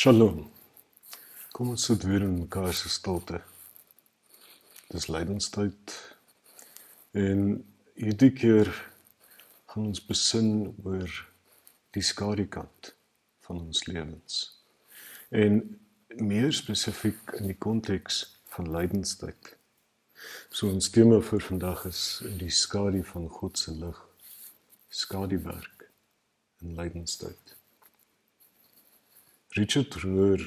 Shalom. Kom ons sit weer in mekaar se stilte. Dis lydenstyd en hierdie keer gaan ons besin oor die skadukant van ons lewens. En meer spesifiek in die konteks van lydenstyd. So ons tema vir vandag is die skadu van God se lig, skaduwerk in lydenstyd. Richard Rohr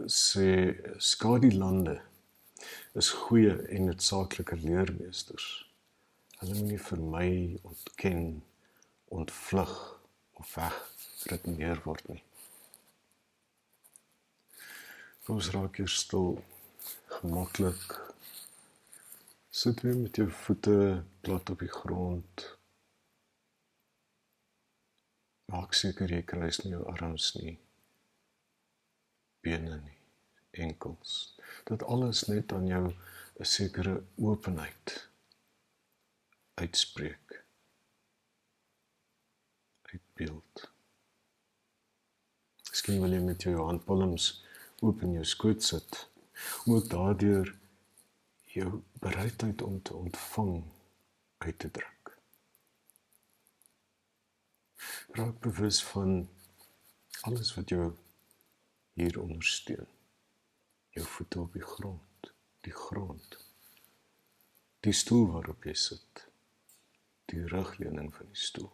sê skadulande is goeie en noodsaaklike leermeesters. Hulle moet nie vermy, ontken, ontvlug of wegredeneer word nie. Kom ons raak hier stil, gemaklik. Sit weer met jou voete plat op die grond. Maak seker jy kruis nie jou arms nie, bene nie, enkels. Dat alles net aan jou 'n sekere openheid uitspreek, uitbeeld. Miskien wil jy met jou handpalms oop in jou skoot sit, om ook daardeur jou bereidheid om te ontvang uit te druk. Raak bewus van alles wat jou hier ondersteun. Jou voete op die grond, die stoel waarop jy sit, die rugleuning van die stoel.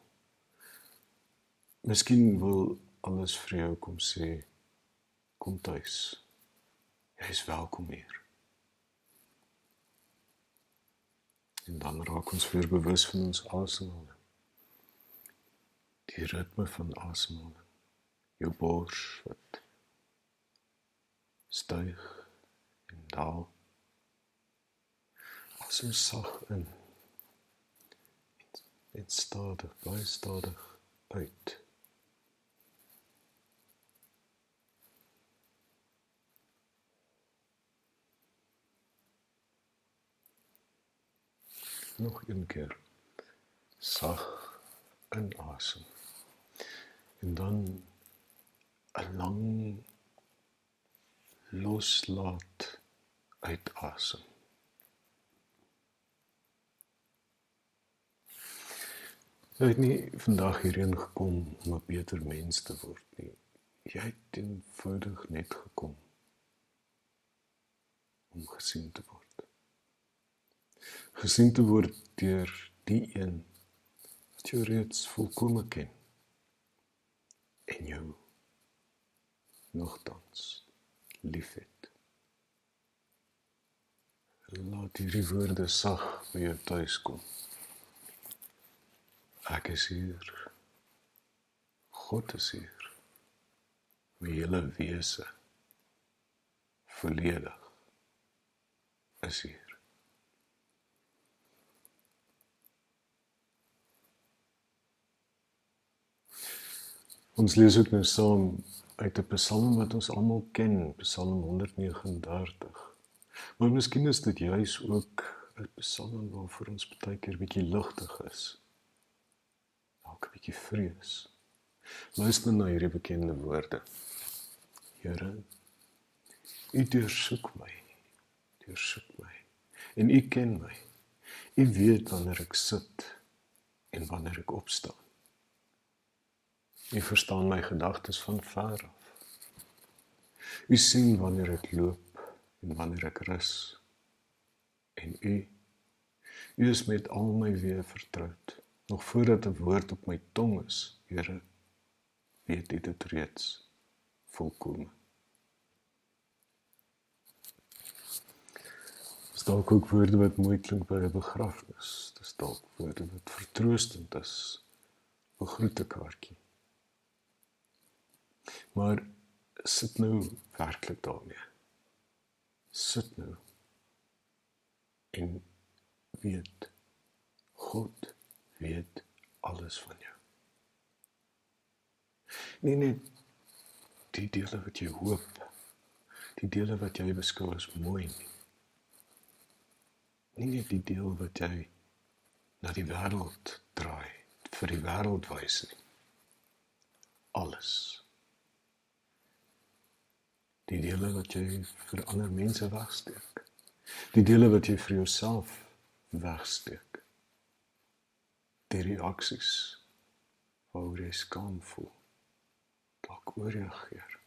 Miskien wil alles vir jou kom sê, kom tuis, jy is welkom hier. En dan raak ons weer bewus van ons asemhaling. Die ritme van asemhaling. Jou bors wat styg en daal. Asem sag in. En stadig, baie stadig uit. Nog een keer. Sag inasem. En dan 'n lang loslaat uitasem. Jy het nie vandag hierheen gekom om 'n beter mens te word nie. Jy het eenvoudig net gekom om gesien te word. Gesien te word deur die een wat jou reeds volkome ken en jou nogtans liefhet. Laat hierdie woorde sag by jou tuis kom. Ek is hier. God is hier. My hele wese, volledig, is hier. Ons lees ook nou saam uit 'n psalm wat ons almal ken, Psalm 139. Maar miskien is dit juis ook 'n psalm waarvoor ons baie keer bietjie ligtig is. Dalk 'n bietjie vrees. Luister na hierdie bekende woorde. Here, U deursoek my, en U ken my. U weet wanneer ek sit en wanneer ek opstaan. U verstaan my gedagtes van ver af. U sien wanneer ek loop en wanneer ek rus. En U is met al my weë vertroud. Nog voordat 'n woord op my tong is, Here, weet U dit reeds volkome. Dis dalk ook woorde wat mooi klink by 'n begrafnis. Dis dalk woorde wat vertroostend is op 'n groetekaartjie. Maar sit nou werklik daarmee. Sit nou en weet, God weet alles van jou. Nie net die dele wat jy hoop, die dele wat jy beskou as mooi nie. Nie net die deel wat jy na die wêreld draai, vir die wêreld wys nie. Alles. Die dele wat jy vir ander mense wegsteek. Die dele wat jy vir jouself wegsteek. Die reaksies waaroor jy skaam voel. Dalk oorreageer.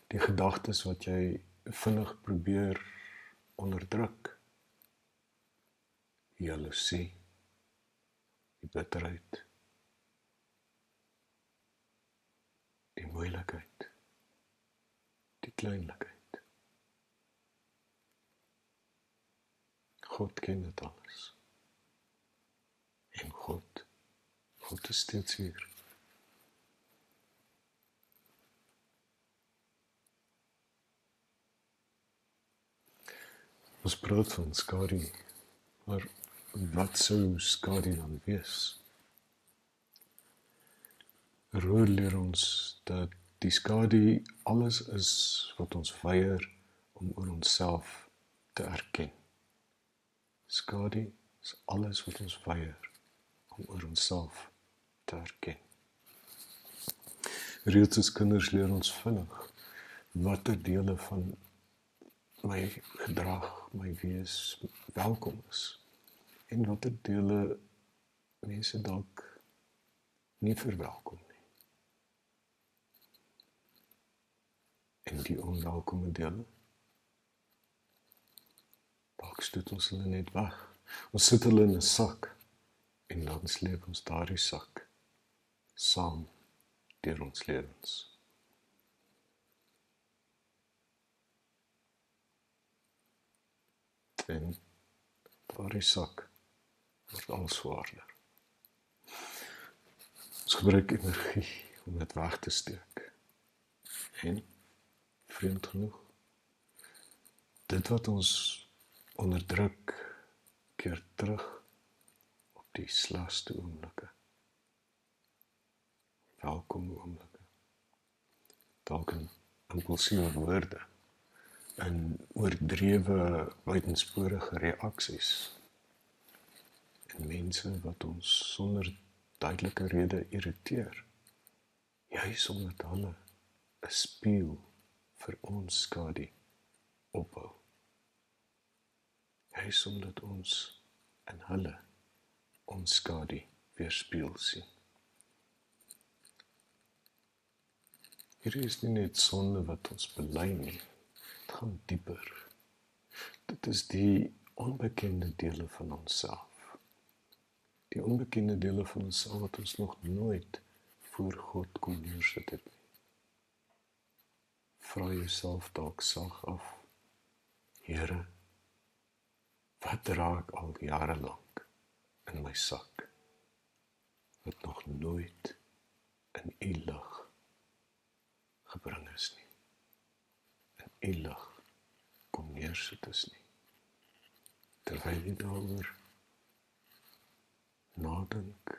Die gedagtes wat jy vinnig probeer onderdruk. Die jaloesie, die bitterheid, die moeilikheid, die kleinlikheid. God ken dit alles. En God is steeds hier. Ons praat van skadu, maar wat sou skadu dan wees? Roer leer ons dat die skadu alles is wat ons weier om oor onsself te erken. Skadu is alles wat ons weier om oor onsself te erken. Reeds as kinders leer ons vinnig watter dele van my gedrag, my wees welkom is en watter dele mense dalk nie verwelkom nie. En die onwelkome dele, dalk stoot ons hulle net weg. Ons sit hulle in 'n sak en dan sleep ons daardie sak saam deur ons lewens. En daardie sak word al swaarder. Ons gebruik energie om dit weg te steek. En, vreemd genoeg, dit wat ons onderdruk, keer terug op die slegste oomblikke. Welkome oomblikke. Dalk in impulsiewe woorde, in oordrewe, buitensporige reaksies, en mense wat ons sonder duidelike rede irriteer, juis omdat hulle 'n spieël vir ons skadu opbou. Juis omdat ons in hulle ons skadu weerspieël sien. Hier is nie net sonde wat ons bely nie, dit gaan dieper. Dit is die onbekende dele van onsself. Die onbekende dele van onsself wat ons nog nooit voor God kon neersit het nie. Vra jouself dalk sag af, Here, wat dra ek al jare lank in my sak, wat nog nooit in U lig gebring is nie, in U lig kom neersit is nie. Terwyl jy daaroor nadink,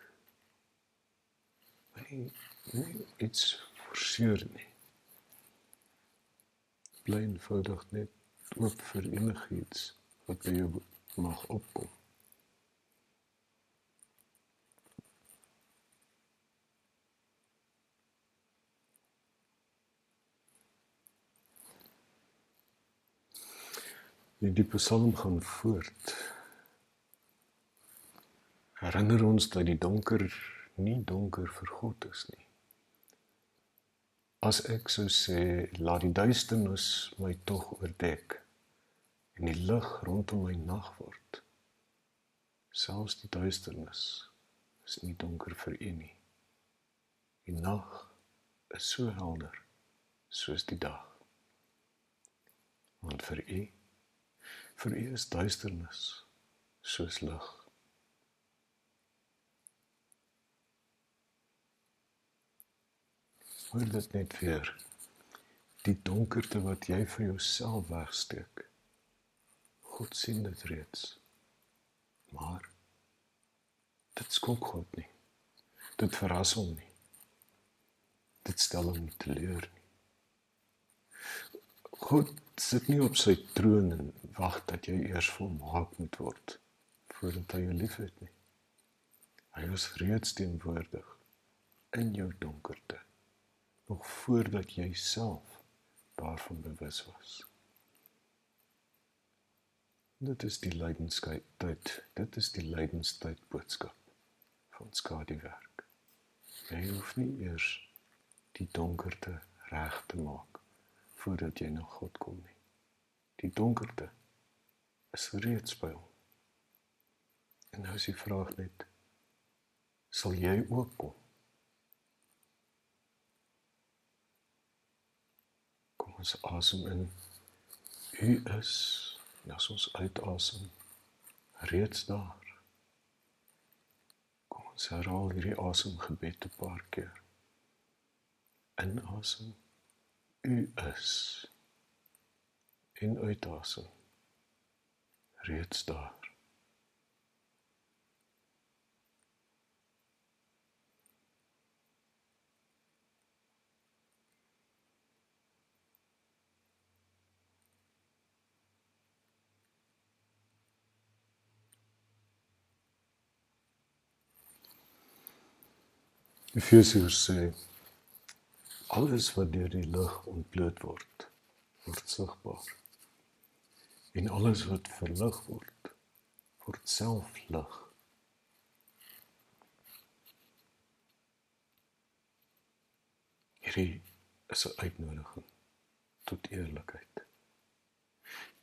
nie iets forceer nie. Bly eenvoudig net oop vir enigiets wat by jou mag opkom. Die Psalm gaan voort. Herinner ons dat die donker nie donker vir God is nie. As ek sou sê, laat die duisternis my tog oordek en die lig rondom my nag word. Selfs die duisternis is nie donker vir U nie. Die nag is so helder soos die dag. Want vir U is duisternis soos lig. Hoor dit net weer, die donkerte wat jy vir jouself wegsteek. God sien dit reeds, maar dit skok God nie, dit verras hom nie, dit stel hom nie teleur nie. God sit nie op sy troon en wag dat jy eers volmaak moet word, voordat hy jou lief het nie. Hy is reeds teenwoordig in jou donkerte, nog voordat jy self daarvan bewus was. Dit is die lydenstyd boodskap van skaduwerk. Jy hoef nie eers die donkerte reg te maak voordat jy na God kom nie. Die donkerte is reeds by hom. En nou is die vraag net, sal jy ook kom? Kom ons asem in. U is, en as ons uitasem, reeds daar. Kom ons herhaal hierdie asemgebed 'n paar keer. Inasem, u is. En uitasem, reeds daar. Efesiërs sê, alles wat deur die lig ontbloot word, word sigbaar. En alles wat verlig word, word self lig. Hierdie is 'n uitnodiging tot eerlikheid.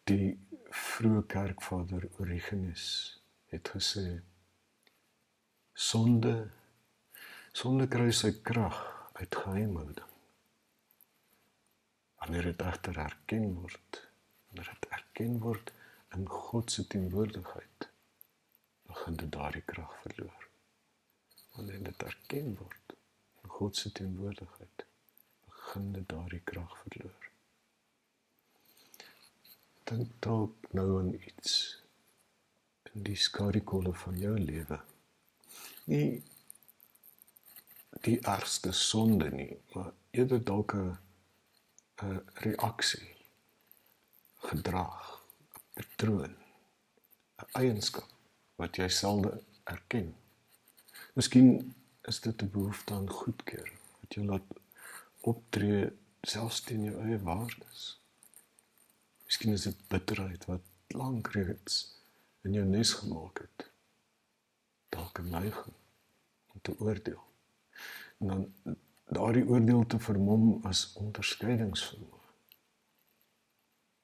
Die vroeë kerkvader Origenes het gesê, sonde kry sy krag uit geheimhouding. Wanneer dit egter erken word in God se teenwoordigheid, begin dit daardie krag verloor. Wanneer dit erken word in God se teenwoordigheid, begin dit daardie krag verloor. Dink dalk nou aan iets in die skadukolle van jou lewe. Nie die ergste sonde nie, maar eerder dalk 'n reaksie, gedrag, 'n patroon, 'n eienskap wat jy selde erken. Miskien is dit 'n behoefte aan goedkeur, wat jy laat optree selfs teen jou eie waardes. Miskien is dit bitterheid wat lank reeds in jou nes gemaak het. Dalk 'n neiging om te oordeel. En dan daardie oordeel te vermom as onderskeidingsvermoë.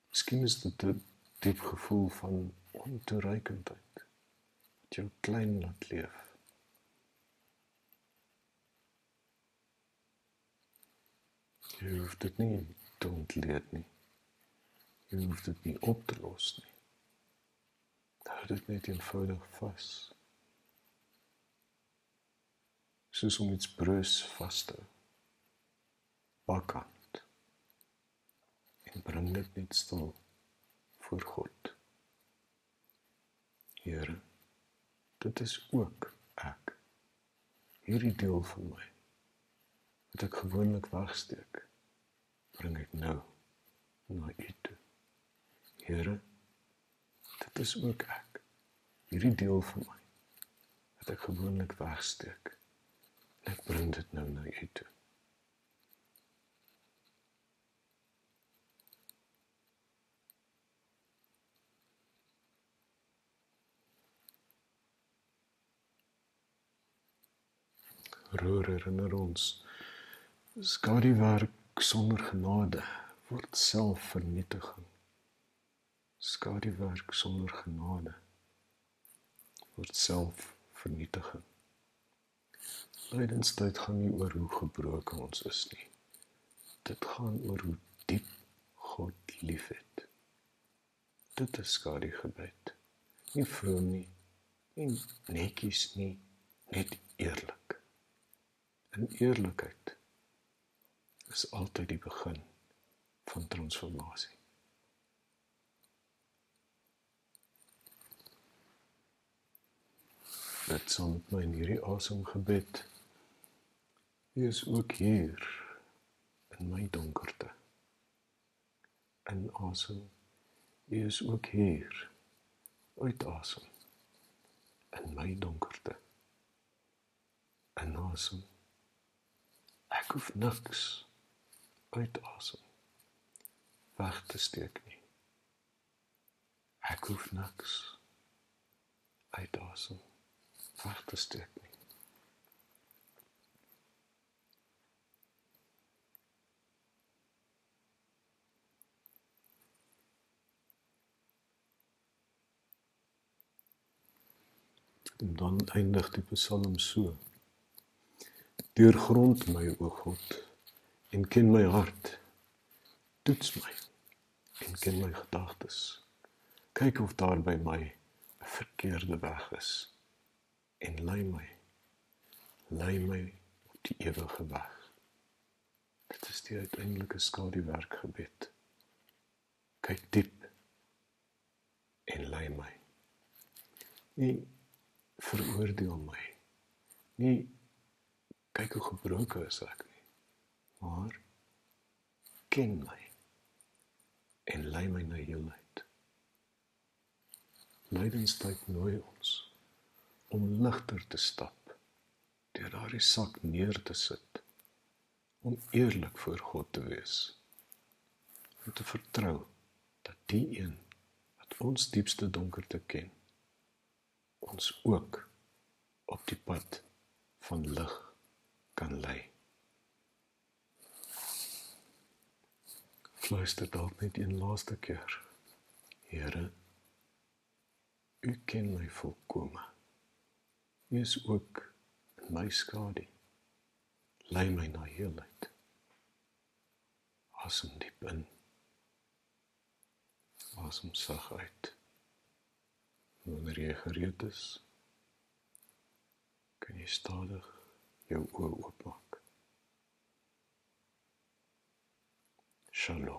Miskien is dit 'n diep gevoel van ontoereikendheid, wat jou klein laat leef. Jy hoef dit nie te ontleed nie. Jy hoef dit nie op te los nie. Hou dit net eenvoudig vas. Soos om iets broos vas te hou. Bakkant. En bring dit net stil voor God. Here, dit is ook ek. Hierdie deel van my, wat ek gewoonlik wegsteek, bring ek nou na U toe. Here, dit is ook ek. Hierdie deel van my, wat ek gewoonlik wegsteek, en ek bring dit nou na U toe. Roer herinner ons, skaduwerk sonder genade word selfvernietiging. Skaduwerk sonder genade word selfvernietiging. Lydenstyd gaan nie oor hoe gebroken ons is nie. Dit gaan oor hoe diep God liefhet. Dit is skadugebed. Nie vroom nie, nie netjies nie, net eerlik. En eerlikheid is altyd die begin van transformasie. Dit saam met my in hierdie asemgebed. U is ook hier in my donkerte. Inasem. U is ook hier. Uitasem. In my donkerte. Inasem. Ek hoef niks. Uitasem. weg te steek nie. Ek hoef niks uit asem weg te steek nie. En dan eindig die Psalm so: Deurgrond my, o God, en ken my hart. Toets my en ken my gedagtes. Kyk of daar by my 'n verkeerde weg is en lei my op die ewige weg. Dit is die uiteindelike skaduwerkgebed. Kyk diep en lei my. Nie veroordeel my. Nie kyk hoe gebroken is ek nie. Maar ken my en lei my na heelheid. Lydenstyd nooi ons om ligter te stap, deur daardie sak neer te sit, om eerlik voor God te wees, om te vertrou dat die een wat ons diepste donkerte ken, ons ook op die pad van lig kan lei. Fluister dalk net een laaste keer. Here, U ken my volkome. U is ook in my skadu. Lei my na heelheid. Asem diep in. Asem sag uit. Wanneer jy gereed is, kan jy stadig jou oë oopmaak. Shalom.